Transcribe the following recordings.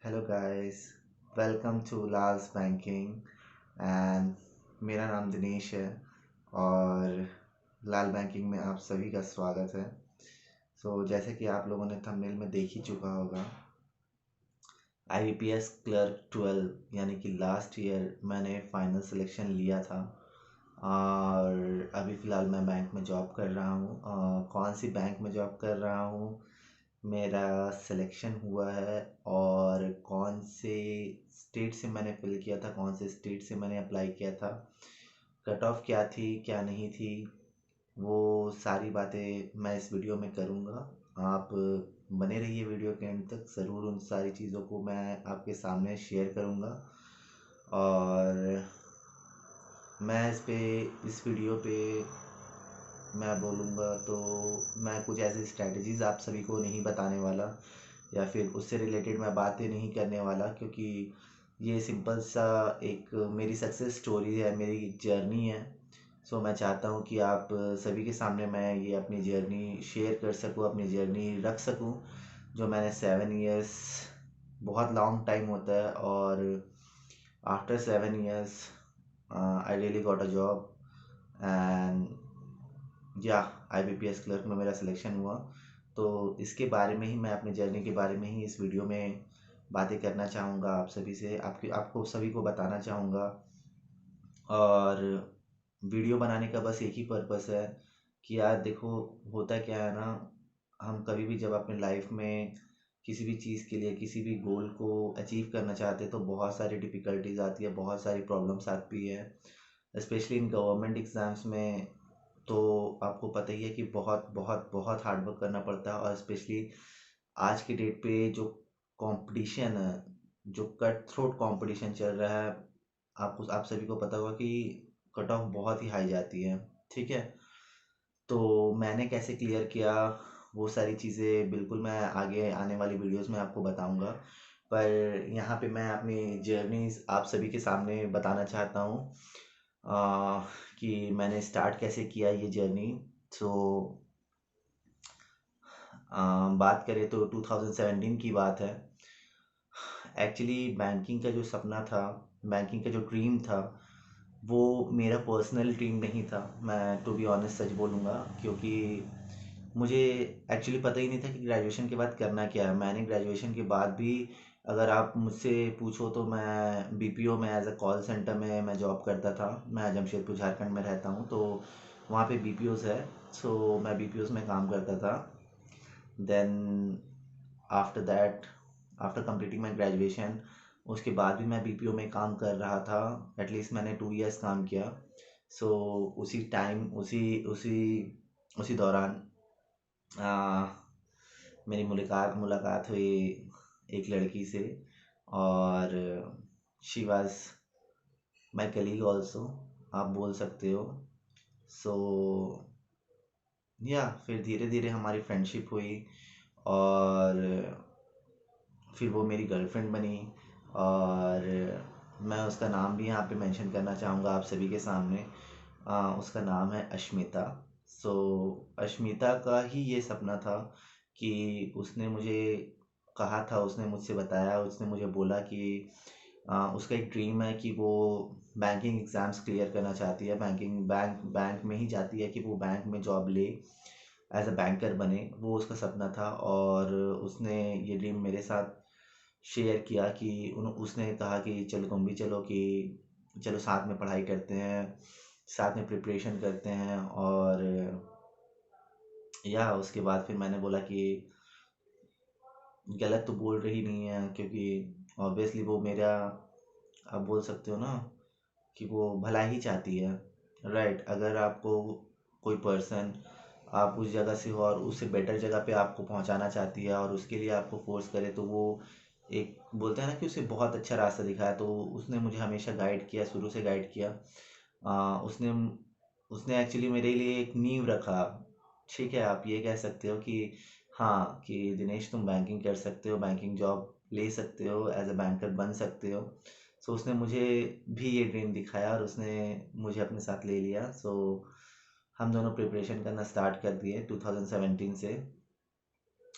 Hello guys, welcome to Lal's banking. एंड मेरा नाम दिनेश है और लाल बैंकिंग में आप सभी का स्वागत है। जैसे कि आप लोगों ने थंबनेल में देख ही चुका होगा, IBPS क्लर्क 12 यानी कि लास्ट ईयर मैंने फाइनल सिलेक्शन लिया था और अभी फ़िलहाल मैं बैंक में जॉब कर रहा हूँ। कौन सी बैंक में जॉब कर रहा हूँ, मेरा सिलेक्शन हुआ है और कौन से स्टेट से मैंने फिल किया था, कौन से स्टेट से मैंने अप्लाई किया था, कट ऑफ क्या थी क्या नहीं थी, वो सारी बातें मैं इस वीडियो में करूँगा। आप बने रहिए वीडियो के एंड तक, ज़रूर उन सारी चीज़ों को मैं आपके सामने शेयर करूँगा। और मैं इस वीडियो पे मैं बोलूँगा तो मैं कुछ ऐसी स्ट्रैटेजीज़ आप सभी को नहीं बताने वाला या फिर उससे रिलेटेड मैं बातें नहीं करने वाला, क्योंकि ये सिंपल सा एक मेरी सक्सेस स्टोरी है, मेरी एक जर्नी है। मैं चाहता हूँ कि आप सभी के सामने मैं ये अपनी जर्नी शेयर कर सकूँ, अपनी जर्नी रख सकूँ। जो मैंने 7 ईयर्स बहुत लॉन्ग टाइम होता है और after 7 years I really got a job and या IBPS क्लर्क में मेरा सिलेक्शन हुआ। तो इसके बारे में ही मैं अपनी जर्नी के बारे में ही इस वीडियो में बातें करना चाहूँगा, आप सभी से आपको सभी को बताना चाहूँगा। और वीडियो बनाने का बस एक ही पर्पस है कि यार देखो, होता क्या है ना, हम कभी भी जब अपने लाइफ में किसी भी चीज़ के लिए किसी भी गोल को अचीव करना चाहते हैं तो बहुत सारी डिफ़िकल्टीज आती है, बहुत सारी प्रॉब्लम्स आती है, स्पेशली इन गवर्नमेंट एग्ज़ाम्स में। तो आपको पता ही है कि बहुत बहुत बहुत हार्ड वर्क करना पड़ता है, और स्पेशली आज की डेट पे जो कंपटीशन है, जो कट थ्रोट कंपटीशन चल रहा है, आप सभी को पता होगा कि कट ऑफ बहुत ही हाई जाती है। ठीक है, तो मैंने कैसे क्लियर किया वो सारी चीज़ें बिल्कुल मैं आगे आने वाली वीडियोस में आपको बताऊंगा। पर यहाँ पे मैं अपनी जर्नी आप सभी के सामने बताना चाहता हूँ आ, कि मैंने स्टार्ट कैसे किया ये जर्नी। सो बात करें तो 2017 की बात है। एक्चुअली बैंकिंग का जो सपना था, बैंकिंग का जो ड्रीम था, वो मेरा पर्सनल ड्रीम नहीं था। मैं टू बी ऑनेस्ट सच बोलूँगा, क्योंकि मुझे एक्चुअली पता ही नहीं था कि ग्रेजुएशन के बाद करना क्या है। मैंने ग्रेजुएशन के बाद भी, अगर आप मुझसे पूछो तो मैं BPO में एज अ कॉल सेंटर में मैं जॉब करता था। मैं जमशेदपुर झारखंड में रहता हूँ, तो वहाँ पे BPOs है। मैं BPOs में काम करता था। Then after that, after completing my graduation, उसके बाद भी मैं BPO में काम कर रहा था। एटलीस्ट मैंने 2 इयर्स काम किया। सो उसी टाइम उसी उसी दौरान आ, मेरी मुलाकात मुलाकात हुई एक लड़की से, और she was my colleague also, आप बोल सकते हो। सो या फिर धीरे धीरे हमारी फ्रेंडशिप हुई और फिर वो मेरी गर्लफ्रेंड बनी। और मैं उसका नाम भी यहाँ पे मेंशन करना चाहूँगा आप सभी के सामने। उसका नाम है अश्मिता। सो अश्मिता का ही ये सपना था कि उसने मुझे कहा था, उसने मुझसे बताया, उसने मुझे बोला कि उसका एक ड्रीम है कि वो बैंकिंग एग्ज़ाम्स क्लियर करना चाहती है, बैंक में ही चाहती है कि वो बैंक में जॉब ले, एज अ बैंकर बने। वो उसका सपना था और उसने ये ड्रीम मेरे साथ शेयर किया कि उसने कहा कि चलो तुम भी चलो, कि चलो साथ में पढ़ाई करते हैं, साथ में प्रिपरेशन करते हैं। और या उसके बाद फिर मैंने बोला कि गलत तो बोल रही नहीं है, क्योंकि ऑब्वियसली वो मेरा, आप बोल सकते हो ना कि वो भला ही चाहती है। राइट, अगर आपको कोई पर्सन, आप उस जगह से हो और उससे बेटर जगह पे आपको पहुंचाना चाहती है और उसके लिए आपको फोर्स करे, तो वो एक बोलते हैं ना कि उसे बहुत अच्छा रास्ता दिखाया। तो उसने मुझे हमेशा गाइड किया, शुरू से गाइड किया। उसने उसने एक्चुअली मेरे लिए एक नींव रखा। ठीक है, आप ये कह सकते हो कि हाँ, कि दिनेश तुम बैंकिंग कर सकते हो, बैंकिंग जॉब ले सकते हो, एज अ बैंकर बन सकते हो। उसने मुझे भी ये ड्रीम दिखाया और उसने मुझे अपने साथ ले लिया। हम दोनों प्रिपरेशन करना स्टार्ट कर दिए 2017 से।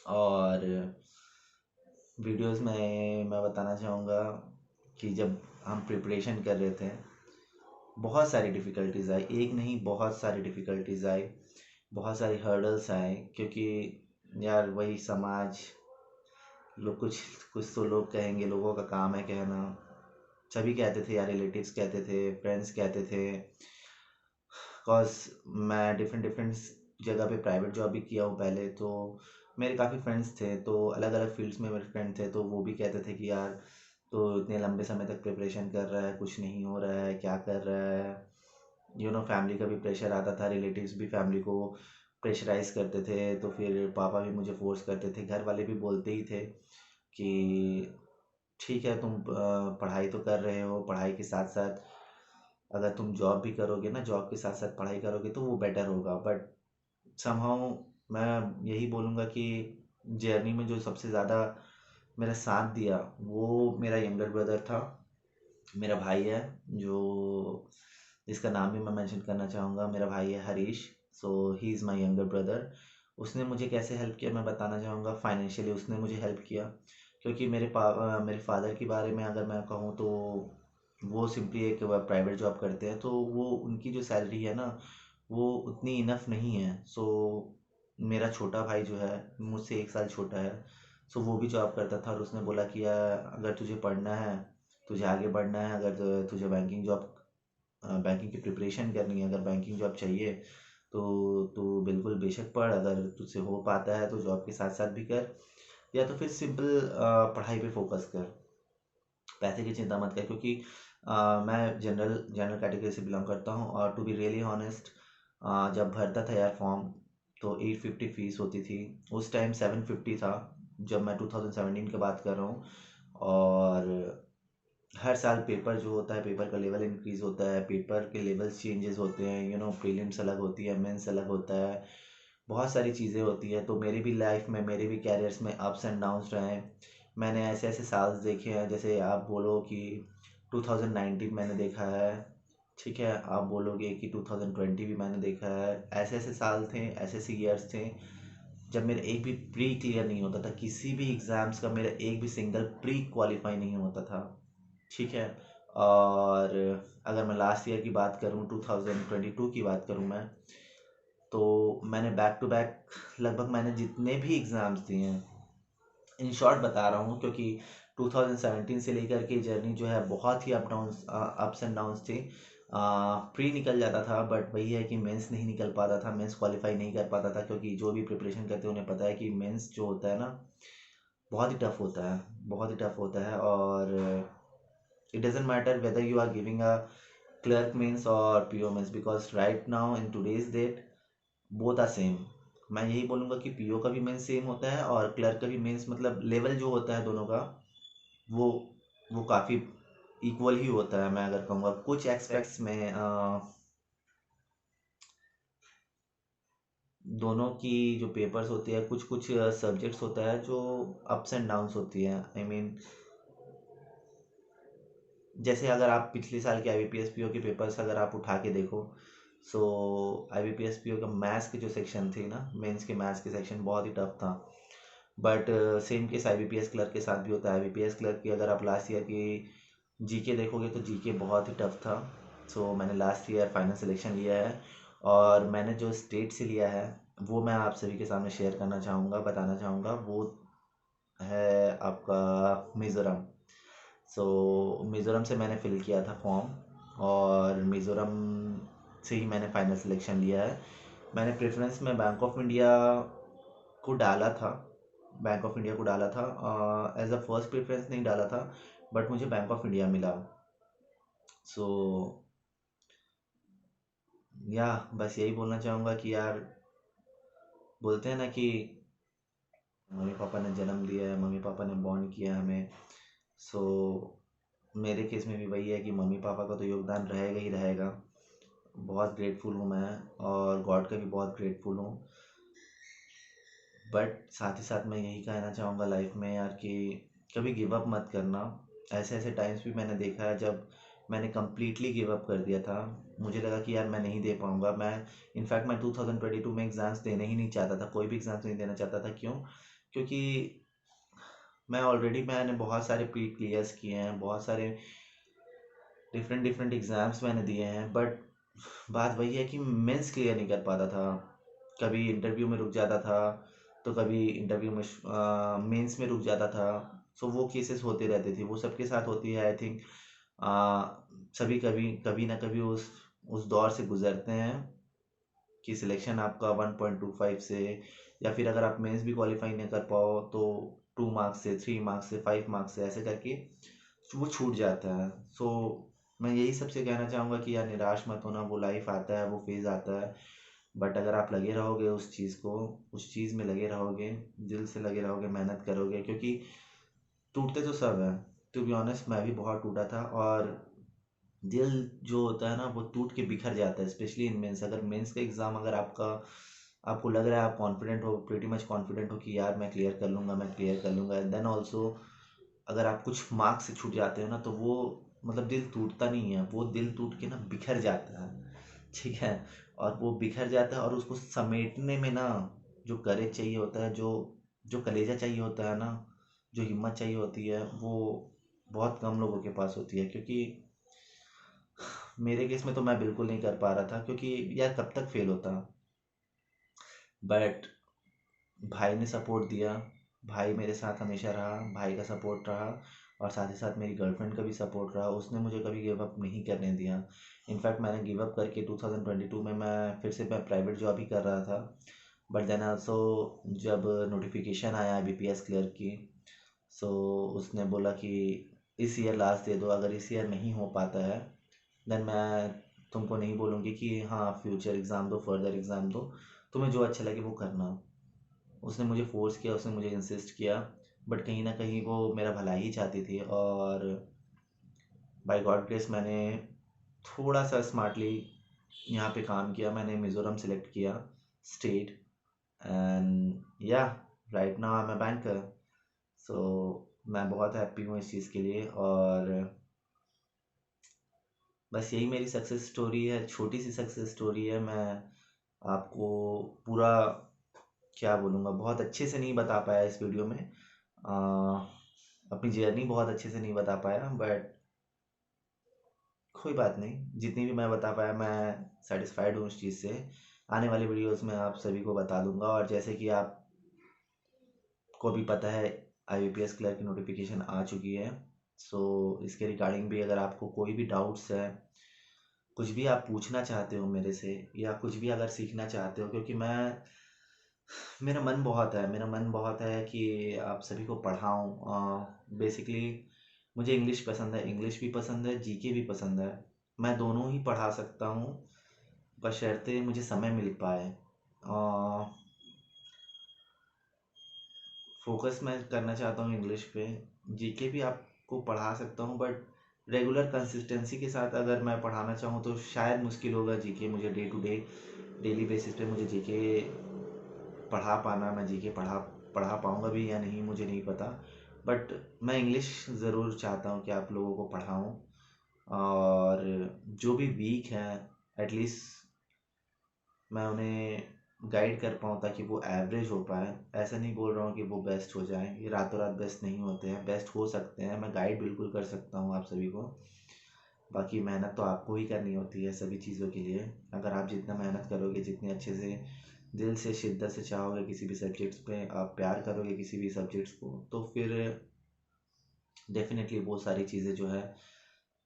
और वीडियोस में मैं बताना चाहूँगा कि जब हम प्रिपरेशन कर रहे थे, बहुत सारी डिफ़िकल्टीज़ आई, एक नहीं बहुत सारी डिफ़िकल्टीज़ आई, बहुत सारी हर्डल्स आए, क्योंकि यार वही समाज, लोग कुछ कुछ तो लोग कहेंगे, लोगों का काम है कहना। सभी कहते थे यार, रिलेटिव्स कहते थे, फ्रेंड्स कहते थे, बिकॉज मैं डिफरेंट डिफरेंट जगह पे प्राइवेट जॉब भी किया हूँ पहले, तो मेरे काफ़ी फ्रेंड्स थे, तो अलग अलग फील्ड्स में मेरे फ्रेंड थे, तो वो भी कहते थे कि यार तो इतने लंबे समय तक प्रिपरेशन कर रहा है, कुछ नहीं हो रहा है, क्या कर रहा है। फैमिली का भी प्रेशर आता था, रिलेटिव्स भी फैमिली को प्रेशराइज करते थे, तो फिर पापा भी मुझे फोर्स करते थे, घर वाले भी बोलते ही थे कि ठीक है, तुम पढ़ाई तो कर रहे हो, पढ़ाई के साथ साथ अगर तुम जॉब भी करोगे ना, जॉब के साथ साथ पढ़ाई करोगे तो वो बेटर होगा। बट समहाउ मैं यही बोलूँगा कि जर्नी में जो सबसे ज़्यादा मेरा साथ दिया वो मेरा यंगर ब्रदर था, मेरा भाई है, जो जिसका नाम भी मैं मेंशन करना चाहूँगा, मेरा भाई है Harish. So he is my younger brother. उसने मुझे कैसे हेल्प किया मैं बताना चाहूँगा। फाइनेंशियली उसने मुझे हेल्प किया, क्योंकि मेरे फादर के बारे में अगर मैं कहूँ तो वो सिंपली एक प्राइवेट जॉब करते हैं, तो वो उनकी जो सैलरी है ना, वो उतनी इनफ नहीं है। सो मेरा छोटा भाई जो है, मुझसे 1 साल छोटा है, सो वो भी जॉब करता था, और उसने बोला कि यार अगर तुझे पढ़ना है, तुझे आगे बढ़ना है, अगर तुझे बैंकिंग की प्रिपरेशन करनी है, अगर बैंकिंग जॉब चाहिए तो तू बिल्कुल बेशक पढ़, अगर तुझसे हो पाता है तो जॉब के साथ साथ भी कर, या तो फिर सिंपल पढ़ाई पे फोकस कर, पैसे की चिंता मत कर। क्योंकि मैं जनरल कैटेगरी से बिलोंग करता हूँ, और टू बी रियली हॉनेस्ट, जब भरता था यार फॉर्म, तो 850 फीस होती थी। उस टाइम 750 था, जब मैं 2017 की बात कर रहा हूँ। और हर साल पेपर जो होता है, पेपर का लेवल इंक्रीज होता है, पेपर के लेवल्स चेंजेस होते हैं, प्रीलिम्स अलग होती है, मेंस अलग होता है, बहुत सारी चीज़ें होती है। तो मेरी भी लाइफ में, मेरे भी कैरियर्स में अप्स एंड डाउन्स रहे हैं। मैंने ऐसे ऐसे साल्स देखे हैं, जैसे आप बोलो कि 2019 मैंने देखा है, ठीक है, आप बोलोगे कि 2020 भी मैंने देखा है। ऐसे ऐसे साल थे, ऐसे ऐसे ईयर्स थे जब मेरा एक भी प्री क्लियर नहीं होता था, किसी भी एग्ज़ाम्स का मेरा एक भी सिंगल प्री क्वालिफाई नहीं होता था, ठीक है। और अगर मैं लास्ट ईयर की बात करूं, 2022 की बात करूं मैं, तो मैंने बैक टू बैक लगभग मैंने जितने भी एग्ज़ाम्स दिए हैं, इन शॉर्ट बता रहा हूँ, क्योंकि 2017 से लेकर के जर्नी जो है बहुत ही अप्स एंड डाउन्स थी। प्री निकल जाता था, बट वही है कि मेंस नहीं निकल पाता था, मेंस क्वालिफाई नहीं कर पाता था, क्योंकि जो भी प्रिपरेशन करते हैं उन्हें पता है कि मेंस जो होता है ना, बहुत ही टफ होता है, बहुत ही टफ होता है। और it doesn't matter whether you are giving a clerk means or PO means, because right now in today's date both are same। मैं यही बोलूँगा कि पीओ का भी मेंस सेम होता है, और क्लर्क का भी मेंस, मतलब लेवल जो होता है दोनों का, वो वो काफ़ी इक्वल ही होता है। मैं अगर कहूँगा कुछ एस्पेक्ट्स में दोनों की जो पेपर्स होती है, कुछ कुछ सब्जेक्ट्स होता है जो अप्स एंड डाउन्स होती है। आई मीन, जैसे अगर आप पिछले साल के IBPS PO के पेपर्स अगर आप उठा के देखो, सो IBPS PO का मैथ्स के जो सेक्शन थे ना, मेंस के मैथ्स के सेक्शन बहुत ही टफ था। But same case IBPS clerk के साथ भी होता है। IBPS क्लर्क की अगर आप लास्ट ईयर की जीके देखोगे तो जीके बहुत ही टफ था। सो मैंने लास्ट ईयर फाइनल सिलेक्शन लिया है, और मैंने जो स्टेट से लिया है वो मैं आप सभी के सामने शेयर करना चाहूँगा, बताना चाहूँगा। वो है आपका मिज़ोरम। सो मिज़ोरम से मैंने फ़िल किया था फॉर्म, और मिज़ोरम से ही मैंने फाइनल सिलेक्शन लिया है। मैंने प्रेफरेंस में बैंक ऑफ इंडिया को डाला था, बैंक ऑफ इंडिया को डाला था, एज अ फर्स्ट प्रेफरेंस नहीं डाला था, बट मुझे बैंक ऑफ इंडिया मिला। सो या बस यही बोलना चाहूँगा कि यार, बोलते हैं ना कि मम्मी पापा ने जन्म दिया है, मम्मी पापा ने बॉन्ड किया है हमें। सो मेरे केस में भी वही है कि मम्मी पापा का तो योगदान रहेगा ही रहेगा। बहुत ग्रेटफुल हूँ मैं, और गॉड का भी बहुत ग्रेटफुल हूँ। बट साथ ही साथ मैं यही कहना चाहूँगा लाइफ में यार, कि कभी गिव अप मत करना। ऐसे ऐसे टाइम्स भी मैंने देखा है जब मैंने कम्प्लीटली गिव अप कर दिया था। मुझे लगा कि यार मैं नहीं दे पाऊँगा। मैं 2022 में एग्ज़ाम्स देने ही नहीं चाहता था, कोई भी एग्ज़ाम्स नहीं देना चाहता था। क्यों? क्योंकि मैंने बहुत सारे प्री क्लियर्स किए हैं, बहुत सारे डिफरेंट डिफरेंट एग्ज़ाम्स मैंने दिए हैं, बट बात वही है कि मेंस क्लियर नहीं कर पाता था। कभी इंटरव्यू में रुक जाता था, तो कभी इंटरव्यू में मेंस में रुक जाता था। सो वो केसेस होते रहते थे, वो सबके साथ होती है आई थिंक। सभी कभी कभी ना कभी उस दौर से गुजरते हैं कि सिलेक्शन आपका 1.25 से, या फिर अगर आप मेंस भी क्वालिफाई नहीं कर पाओ तो 2 मार्क्स से, 3 मार्क्स से, 5 मार्क्स से, ऐसे करके वो छूट जाता है। सो मैं यही सबसे कहना चाहूँगा कि यार निराश मत होना, वो लाइफ आता है, वो फेज़ आता है। बट अगर आप लगे रहोगे उस चीज़ को, उस चीज़ में लगे रहोगे, दिल से लगे रहोगे, मेहनत करोगे, क्योंकि टूटते तो सब हैं। टू बी ऑनेस्ट मैं भी बहुत टूटा था, और दिल जो होता है ना वो टूट के बिखर जाता है, स्पेशली इन मेंस। अगर मेंस का एग्ज़ाम अगर आपको लग रहा है, आप कॉन्फिडेंट हो, प्रीटी मच कॉन्फिडेंट हो कि यार मैं क्लियर कर लूँगा, मैं क्लियर कर लूँगा, एंड देन ऑल्सो अगर आप कुछ मार्क्स से छूट जाते हो ना, तो वो मतलब दिल टूटता नहीं है, वो दिल टूट के ना बिखर जाता है। ठीक है। और वो बिखर जाता है, और उसको समेटने में ना जो करेज चाहिए होता है, जो जो कलेजा चाहिए होता है ना, जो हिम्मत चाहिए होती है, वो बहुत कम लोगों के पास होती है। क्योंकि मेरे केस में तो मैं बिल्कुल नहीं कर पा रहा था, क्योंकि यार कब तक फेल होता। बट भाई ने सपोर्ट दिया, भाई मेरे साथ हमेशा रहा, भाई का सपोर्ट रहा, और साथ ही साथ मेरी गर्लफ्रेंड का भी सपोर्ट रहा। उसने मुझे कभी गिव अप नहीं करने दिया। इनफैक्ट मैंने गिव अप करके 2022 में मैं फिर से मैं प्राइवेट जॉब ही कर रहा था। बट देन ऑल्सो जब नोटिफिकेशन आया बीपीएस क्लियर की, सो उसने बोला कि इस ईयर लास्ट दे दो, अगर इस ईयर नहीं हो पाता है देन मैं तुमको नहीं बोलूँगी कि हाँ फ्यूचर एग्ज़ाम दो, फर्दर एग्ज़ाम दो, तुम्हें जो अच्छा लगे वो करना। उसने मुझे फोर्स किया, उसने मुझे इंसिस्ट किया, बट कहीं ना कहीं वो मेरा भला ही चाहती थी। और बाय गॉड ग्रेस मैंने थोड़ा सा स्मार्टली यहाँ पे काम किया, मैंने मिज़ोरम सेलेक्ट किया स्टेट, एंड या right now I am a banker. So मैं बहुत हैप्पी हूँ इस चीज़ के लिए। और बस यही मेरी सक्सेस स्टोरी है, छोटी सी सक्सेस स्टोरी है। मैं आपको पूरा क्या बोलूँगा, बहुत अच्छे से नहीं बता पाया इस वीडियो में। अपनी जर्नी बहुत अच्छे से नहीं बता पाया, बट कोई बात नहीं, जितनी भी मैं बता पाया मैं सेटिस्फाइड हूँ उस चीज़ से। आने वाली वीडियोस में आप सभी को बता दूंगा। और जैसे कि आपको भी पता है आईबीपीएस क्लर्क की नोटिफिकेशन आ चुकी है। सो इसके रिगार्डिंग भी अगर आपको कोई भी डाउट्स है, कुछ भी आप पूछना चाहते हो मेरे से, या कुछ भी अगर सीखना चाहते हो, क्योंकि मेरा मन बहुत है कि आप सभी को पढ़ाऊँ। बेसिकली मुझे इंग्लिश पसंद है, इंग्लिश भी पसंद है, जीके भी पसंद है। मैं दोनों ही पढ़ा सकता हूँ, बशर्ते मुझे समय मिल पाए। फोकस मैं करना चाहता हूँ इंग्लिश पे। जीके भी आपको पढ़ा सकता हूँ, बट रेगुलर कंसिस्टेंसी के साथ अगर मैं पढ़ाना चाहूँ तो शायद मुश्किल होगा जीके मुझे day to day, daily basis पे मुझे जीके पढ़ा पाना। मैं जीके पढ़ा पढ़ा पाऊँगा भी या नहीं मुझे नहीं पता, बट मैं इंग्लिश ज़रूर चाहता हूँ कि आप लोगों को पढ़ाऊँ। और जो भी वीक हैं एटलीस्ट मैं उन्हें गाइड कर पाऊँ, ताकि वो एवरेज हो पाए। ऐसा नहीं बोल रहा हूँ कि वो बेस्ट हो जाएं, ये रातों रात बेस्ट नहीं होते हैं, बेस्ट हो सकते हैं। मैं गाइड बिल्कुल कर सकता हूँ आप सभी को। बाकी मेहनत तो आपको ही करनी होती है सभी चीज़ों के लिए। अगर आप जितना मेहनत करोगे, जितने अच्छे से दिल से शिद्दत से चाहोगे किसी भी सब्जेक्ट्स पे, आप प्यार करोगे किसी भी सब्जेक्ट्स को, तो फिर डेफिनेटली वो सारी चीज़ें जो है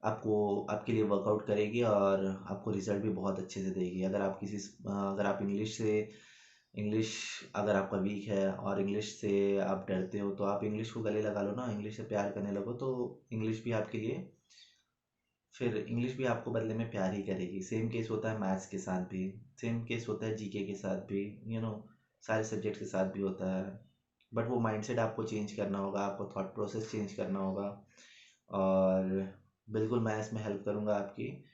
आपको आपके लिए वर्कआउट करेगी, और आपको रिजल्ट भी बहुत अच्छे से देगी। अगर आप इंग्लिश अगर आपका वीक है और इंग्लिश से आप डरते हो, तो आप इंग्लिश को गले लगा लो ना, इंग्लिश से प्यार करने लगो, तो इंग्लिश भी आपके लिए फिर इंग्लिश भी आपको बदले में प्यार ही करेगी। सेम केस होता है मैथ्स के साथ भी, सेम केस होता है जीके के साथ भी, सारे सब्जेक्ट के साथ भी होता है। बट वो माइंडसेट आपको चेंज करना होगा, आपको थॉट प्रोसेस चेंज करना होगा। और बिल्कुल मैं इसमें हेल्प करूँगा आपकी,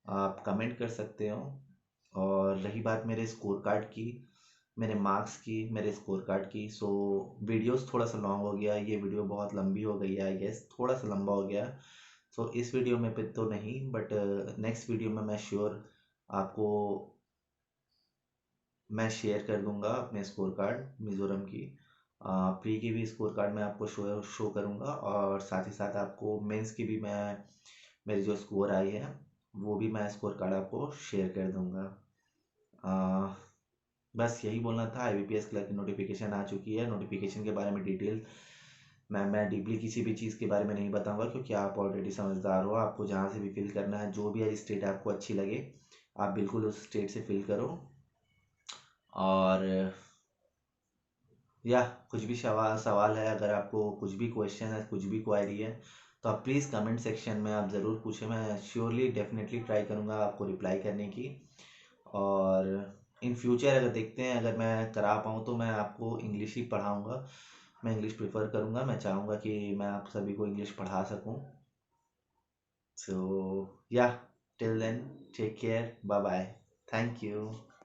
आप कमेंट कर सकते हो। और रही बात मेरे स्कोर कार्ड की, मेरे मार्क्स की, मेरे स्कोर कार्ड की, सो वीडियोस थोड़ा सा लॉन्ग हो गया, ये वीडियो बहुत लंबी हो गई है, आई गेस थोड़ा सा लंबा हो गया। सो इस वीडियो में पे तो नहीं, बट नेक्स्ट वीडियो में मैं श्योर आपको मैं शेयर कर दूंगा अपने स्कोर कार्ड मिज़ोरम की। प्री की भी स्कोर कार्ड मैं आपको शो करूँगा, और साथ ही साथ आपको मेंस की भी मैं मेरी जो स्कोर आई है वो भी मैं स्कोर कार्ड आपको शेयर कर दूँगा। बस यही बोलना था। IBPS क्लर्क की नोटिफिकेशन आ चुकी है। नोटिफिकेशन के बारे में डिटेल मैं डीपली किसी भी चीज़ के बारे में नहीं बताऊंगा, क्योंकि आप ऑलरेडी समझदार हो। आपको जहाँ से भी फिल करना है, जो भी स्टेट आपको अच्छी लगे, आप बिल्कुल उस स्टेट से फिल करो। और या कुछ भी सवाल है, अगर आपको कुछ भी क्वेश्चन है, कुछ भी क्वायरी है, तो आप प्लीज़ कमेंट सेक्शन में आप ज़रूर पूछें। मैं श्योरली डेफिनेटली ट्राई करूँगा आपको रिप्लाई करने की। और इन फ्यूचर अगर देखते हैं, अगर मैं करा पाऊँ तो मैं आपको इंग्लिश ही पढ़ाऊँगा। मैं इंग्लिश प्रेफर करूँगा। मैं चाहूँगा कि मैं आप सभी को इंग्लिश पढ़ा सकूँ। So yeah till then, take care, bye bye, thank you.